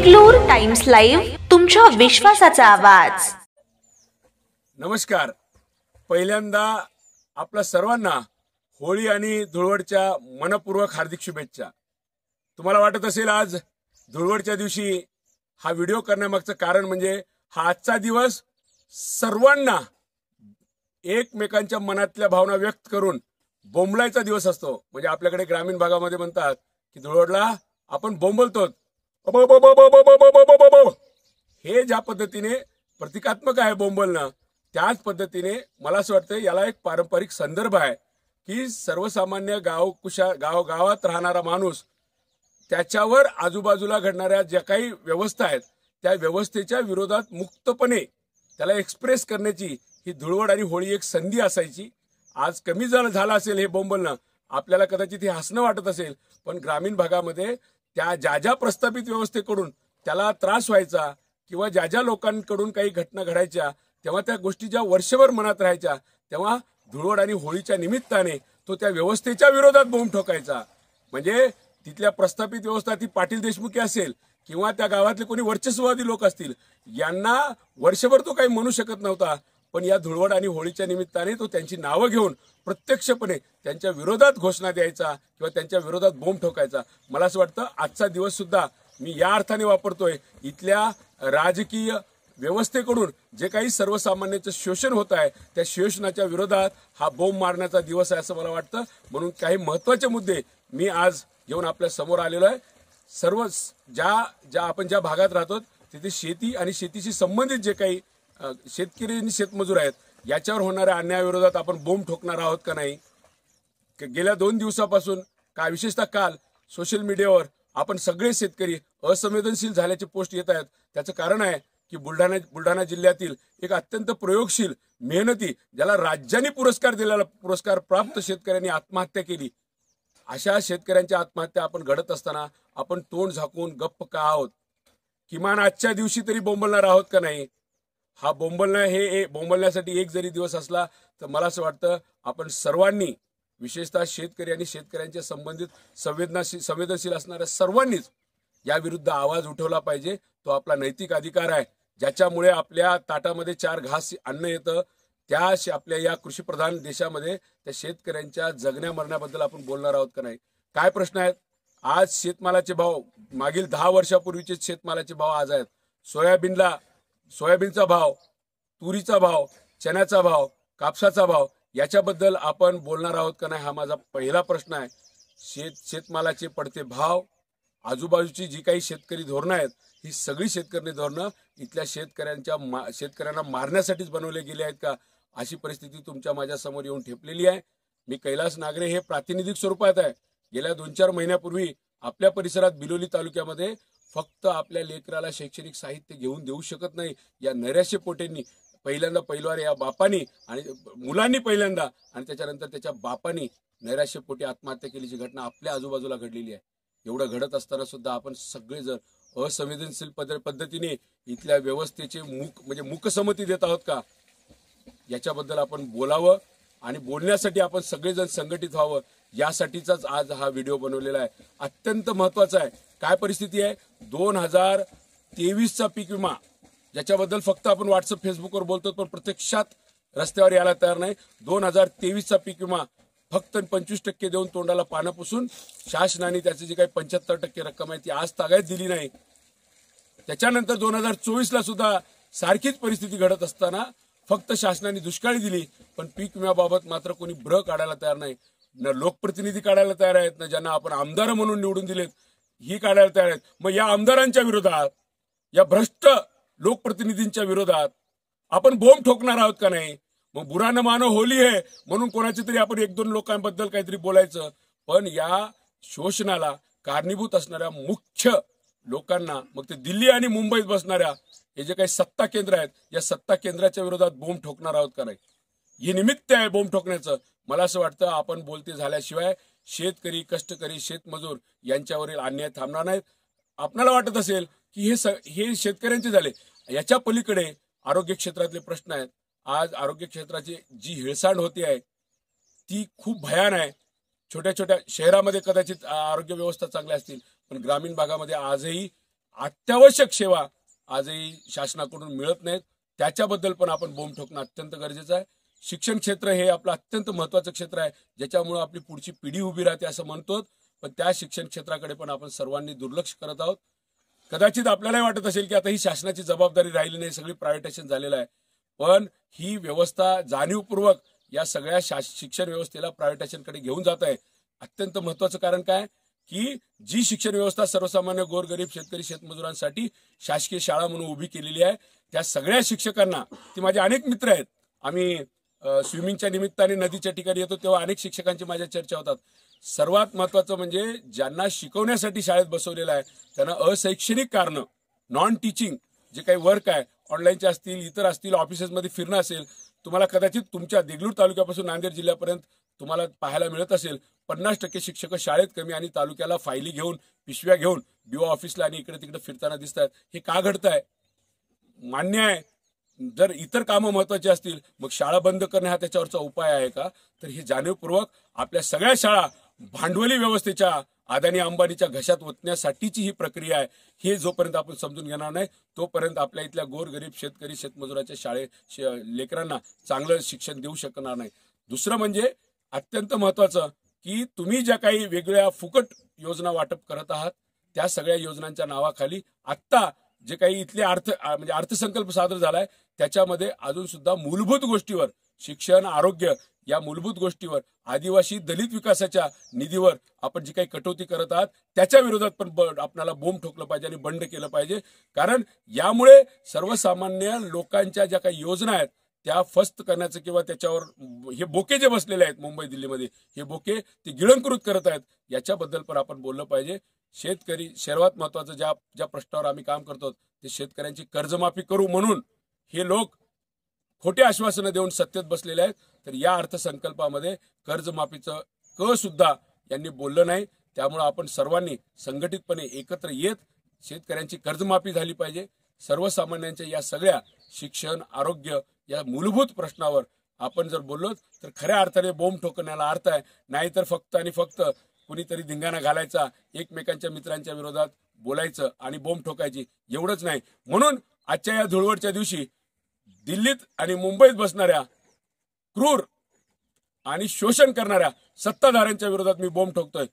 Deglur times live, तुमच्या विश्वासाचा आवाज. नमस्कार. पहिल्यांदा आपल्या सर्वांना होळी आणि धुळवडच्या मनपूर्वक हार्दिक शुभेच्छा. तुम्हाला वाटत असेल आज धुळवडच्या दिवशी हा व्हिडिओ करण्यामागचं कारण म्हणजे हा आजचा दिवस सर्वांना एकमेकांच्या मनातल्या भावना व्यक्त करून बोंबलायचा दिवस असतो. म्हणजे आपल्याकडे ग्रामीण भागामध्ये म्हणतात की धुळवडला आपण बोंबलतो. हे ज्या पद्धतीने प्रतिकात्मक आहे बोंबलणं, त्याच पद्धतीने मला असं वाटतं याला एक पारंपरिक संदर्भ आहे की सर्वसामान्य गावात राहणारा माणूस त्याच्यावर आजूबाजूला घडणाऱ्या ज्या काही व्यवस्था आहेत त्या व्यवस्थेच्या विरोधात मुक्तपणे त्याला एक्सप्रेस करण्याची ही धुळवड आणि होळी एक संधी असायची. आज कमी झालं असेल हे बोंबलणं, आपल्याला कदाचित हे हसणं वाटत असेल, पण ग्रामीण भागामध्ये त्या ज्या प्रस्थापित व्यवस्थेकडून त्याला त्रास व्हायचा किंवा ज्या लोकांकडून काही घटना घडायच्या तेव्हा त्या गोष्टी ज्या वर्षभर मनात राहायच्या, तेव्हा धुळवड आणि होळीच्या निमित्ताने तो त्या व्यवस्थेच्या विरोधात बोंब ठोकायचा. म्हणजे तिथल्या प्रस्थापित व्यवस्था ती पाटील देशमुखी असेल किंवा त्या गावातले कोणी वर्चस्ववादी लोक असतील, यांना वर्षभर तो काही म्हणू शकत नव्हता, पण या धुळवड आणि होळीच्या निमित्ताने तो त्यांची नावं घेऊन प्रत्यक्षपणे त्यांच्या विरोधात घोषणा द्यायचा किंवा त्यांच्या विरोधात बोंब ठोकायचा. मला असं वाटतं आजचा दिवस सुद्धा मी या अर्थाने वापरतोय, इथल्या राजकीय व्यवस्थेकडून जे काही सर्वसामान्यांचं शोषण होत आहे त्या शोषणाच्या विरोधात हा बोंब मारण्याचा दिवस आहे असं मला वाटतं. म्हणून काही महत्वाचे मुद्दे मी आज घेऊन आपल्या समोर आलेलो आहे. सर्व आपण ज्या भागात राहतो तिथे शेती आणि शेतीशी संबंधित जे काही शेतकरी आणि शेतमजूर आहेत याच्यावर होणाऱ्या अन्यायाविरोधात आपण बोंब ठोकणार आहोत का नाही. गेल्या 2 दिवसापासून विशेषतः काल सोशल मीडियावर आपण सगळे शेतकरी असंवेदनशील झाल्याचे पोस्ट येत आहेत. त्याचं कारण आहे की बुलढाणा जिल्ह्यातील एक अत्यंत प्रयोगशील, मेहनती, ज्याला राज्याने पुरस्कार दिलेला पुरस्कार प्राप्त शेतकऱ्यांनी आत्महत्या केली. अशा शेतकऱ्यांच्या आत्महत्या आपण घडत असताना आपण तोंड झाकून गप्प का आहोत. किमान आजच्या दिवशी तरी बोंबलणार आहोत का नाही. हा बोंबलणं हे बोंबलण्यासाठी एक जरी दिवस असला तर मला असं वाटतं आपण सर्वांनी, विशेषतः शेतकरी आणि शेतकऱ्यांच्या संबंधित संवेदनशील असणाऱ्या सर्वांनीच या विरुद्ध आवाज उठवला पाहिजे. तो आपला नैतिक अधिकार आहे. ज्याच्यामुळे आपल्या ताटामध्ये 4 घास अन्न येतं, त्या आपल्या या कृषीप्रधान देशामध्ये त्या शेतकऱ्यांच्या जगण्या मरण्याबद्दल आपण बोलणार आहोत का नाही. काय प्रश्न आहेत. आज शेतमालाचे भाव, मागील 10 वर्षापूर्वीचे शेतमालाचे भाव आज आहेत. सोयाबीनचा भाव, तुरीचा भाव, चण्याचा भाव, कापसाचा भाव याच्याबद्दल आपण बोलणार आहोत का नाही, हा माझा पहिला प्रश्न आहे. शेतमालाचे पडते भाव, आजूबाजूची जी काही शेतकरी धोरणं आहेत ही सगळी शेतकरी धोरणं इथल्या शेतकऱ्यांना मारण्यासाठीच बनवले गेले आहेत का, अशी परिस्थिती तुमच्या माझ्या समोर येऊन ठेपलेली आहे. मी कैलास नागरे हे प्रातिनिधिक स्वरूपात आहे. गेल्या 2-4 महिन्यापूर्वी आपल्या परिसरात बिलोली तालुक्यामध्ये फक्त आपल्या लेकराला शैक्षणिक साहित्य घेऊन देऊ शकत नाही या नैराश्य पोटेंनी पहिल्यांदा या बापानी आणि मुलांनी पहिल्यांदा आणि त्याच्यानंतर त्याच्या बापानी नैराश्य पोटी आत्महत्या केल्याची घटना आपल्या आजूबाजूला घडलेली आहे. एवढं घडत असताना सुद्धा आपण सगळेजण असंवेदनशील पद्धतीने इथल्या व्यवस्थेचे मूकसंमती देत आहोत का, याच्याबद्दल आपण बोलावं आणि बोलण्यासाठी आपण सगळेजण संघटित व्हावं, यासाठीचाच आज हा व्हिडिओ बनवलेला आहे. अत्यंत महत्वाचा आहे. काय परिस्थिती आहे. 2023चा पीक विमा, ज्याच्याबद्दल फक्त आपण व्हॉट्सअप फेसबुकवर बोलतो पण प्रत्यक्षात रस्त्यावर यायला तयार नाही. 2023चा पीक विमा फक्त 25% देऊन तोंडाला पानं पुसून शासनाने त्याची जी काही 75% रक्कम आहे ती आज तागायत दिली नाही. त्याच्यानंतर 2024ला सुद्धा सारखीच परिस्थिती घडत असताना फक्त शासनाने दुष्काळी दिली, पण पीक विम्याबाबत मात्र कोणी ब्र काढायला तयार नाही. न लोकप्रतिनिधी काढायला तयार आहेत, न ज्यांना आपण आमदार म्हणून निवडून दिलेत ही काढायला तयार आहेत. मग या आमदारांच्या विरोधात, या भ्रष्ट लोकप्रतिनिधींच्या विरोधात आपण बोंब ठोकणार आहोत का नाही. मग बुरा न मानो होली है म्हणून कोणाची तरी आपण 1-2 लोकांबद्दल काहीतरी बोलायचं, पण या शोषणाला कारणीभूत असणाऱ्या मुख्य लोकांना, मग ते दिल्ली आणि मुंबईत बसणाऱ्या हे जे काही सत्ता केंद्र आहेत या सत्ता केंद्राच्या विरोधात बोंब ठोकणार आहोत का नाही. हे निमित्त आहे बोंब ठोकण्याचं. मला असं वाटतं आपण बोलते झाल्याशिवाय शेतकरी, कष्टकरी, शेतमजूर यांच्यावरील अन्याय थांबणार नाहीत. आपल्याला वाटत असेल की हे शेतकऱ्यांचे झाले, याच्या पलीकडे आरोग्य क्षेत्रातले प्रश्न आहेत. आज आरोग्य क्षेत्राची जी हिळसांड होते आहे ती खूप भयान आहे. छोट्या छोट्या शहरामध्ये कदाचित आरोग्य व्यवस्था चांगल्या असतील, पण ग्रामीण भागामध्ये आजही अत्यावश्यक सेवा आजही शासनाकडून मिळत नाहीत, त्याच्याबद्दल पण आपण बोंब ठोकणं अत्यंत गरजेचं आहे. शिक्षण क्षेत्र हे आपलं अत्यंत महत्त्वाचं क्षेत्र आहे, ज्याच्यामुळे आपली पुढची पिढी उभी राहते असं म्हणतो. पण त्या शिक्षण क्षेत्राकडे पण आपण सर्वांनी दुर्लक्ष करत आहोत. कदाचित आपल्यालाही वाटत असेल की आता ही शासनाची जबाबदारी राहिली नाही, सगळी प्रायव्हेटायझेशन झालेलं आहे. पण ही व्यवस्था जाणीवपूर्वक या सगळ्या शिक्षण व्यवस्थेला प्रायव्हेटायझेशनकडे घेऊन जात आहे. अत्यंत महत्त्वाचं कारण काय की जी शिक्षण व्यवस्था सर्वसामान्य गोरगरीब शेतकरी शेतमजुरांसाठी शासकीय शाळा म्हणून उभी केलेली आहे, त्या सगळ्या शिक्षकांना, ती माझे अनेक मित्र आहेत, आम्ही स्विमिंगच्या निमित्ताने नदीच्या ठिकाणी येतो तेव्हा अनेक शिक्षकांची माझ्या चर्चा होतात. सर्वात महत्त्वाचं म्हणजे ज्यांना शिकवण्यासाठी शाळेत बसवलेलं आहे त्यांना अशैक्षणिक कारणं, नॉन टीचिंग जे काही वर्क आहे, ऑनलाईनचे असतील, इतर असतील, ऑफिसेसमध्ये फिरणं असेल, तुम्हाला कदाचित तुमच्या देगलूर तालुक्यापासून नांदेड जिल्ह्यापर्यंत तुम्हाला पाहायला मिळत असेल 50% शिक्षक शाळेत कमी आणि तालुक्याला फायली घेऊन, पिशव्या घेऊन बीओ ऑफिसला आणि इकडे तिकडे फिरताना दिसतात. हे का घडत आहे? मान्य आहे, जर इतर कामं महत्त्वाची असतील मग शाळा बंद करणे हा त्याच्यावरचा उपाय आहे का? तर हे जाणीवपूर्वक आपल्या सगळ्या शाळा भांडवली व्यवस्थेच्या अदानी अंबानीच्या घशात ओतण्यासाठीची ही प्रक्रिया आहे. हे जोपर्यंत आपण समजून घेणार नाही तोपर्यंत आपल्या इथल्या गोरगरीब शेतकरी शेतमजुराच्या लेकरांना चांगलं शिक्षण देऊ शकणार नाही. दुसरं म्हणजे अत्यंत महत्त्वाचं की तुम्ही ज्या काही वेगळ्या फुकट योजना वाटप करत आहात त्या सगळ्या योजनांच्या नावाखाली आत्ता जे काही इथले म्हणजे अर्थसंकल्प सादर झालाय त्याच्यामध्ये अजून सुद्धा मूलभूत गोष्टीवर, शिक्षण, आरोग्य या मूलभूत गोष्टीवर, आदिवासी दलित विकासाच्या निधीवर आपण जी काही कटौती करत आहात त्याच्या विरोधात पण आपल्याला बोंब ठोकलं पाहिजे आणि बंड केलं पाहिजे. कारण यामुळे सर्वसामान्य लोकांच्या ज्या काही योजना आहेत त्या फस्त करण्याचं किंवा त्याच्यावर हे बोके जे बसलेले आहेत मुंबई दिल्लीमध्ये, हे बोके ते गिळंकृत करत आहेत, याच्याबद्दल पण आपण बोललं पाहिजे. शेतकरी सर्वात महत्वाचं ज्या प्रश्नावर आम्ही काम करतो ते शेतकऱ्यांची कर्जमाफी करू म्हणून हे लोक खोटे आश्वासनं देऊन सत्तेत बसलेले आहेत. तर या अर्थसंकल्पामध्ये कर्जमाफीचं क सुद्धा यांनी बोललं नाही. त्यामुळे आपण सर्वांनी संघटितपणे एकत्र येत शेतकऱ्यांची कर्जमाफी झाली पाहिजे. सर्वसामान्यांच्या या सगळ्या शिक्षण, आरोग्य या मूलभूत प्रश्नावर आपण जर बोललो तर खऱ्या अर्थाने बोंब ठोकण्याला अर्थ आहे. नाहीतर फक्त आणि फक्त कुणीतरी धिंगाणा घालायचा, एकमेकांच्या मित्रांच्या विरोधात बोलायचं आणि बोंब ठोकायची, एवढंच नाही. म्हणून आजच्या या धुळवडच्या दिवशी दिल्लीत आणि मुंबईत बसणाऱ्या क्रूर आणि शोषण करणाऱ्या सत्ताधाऱ्यांच्या विरोधात मी बोंब ठोकतोय.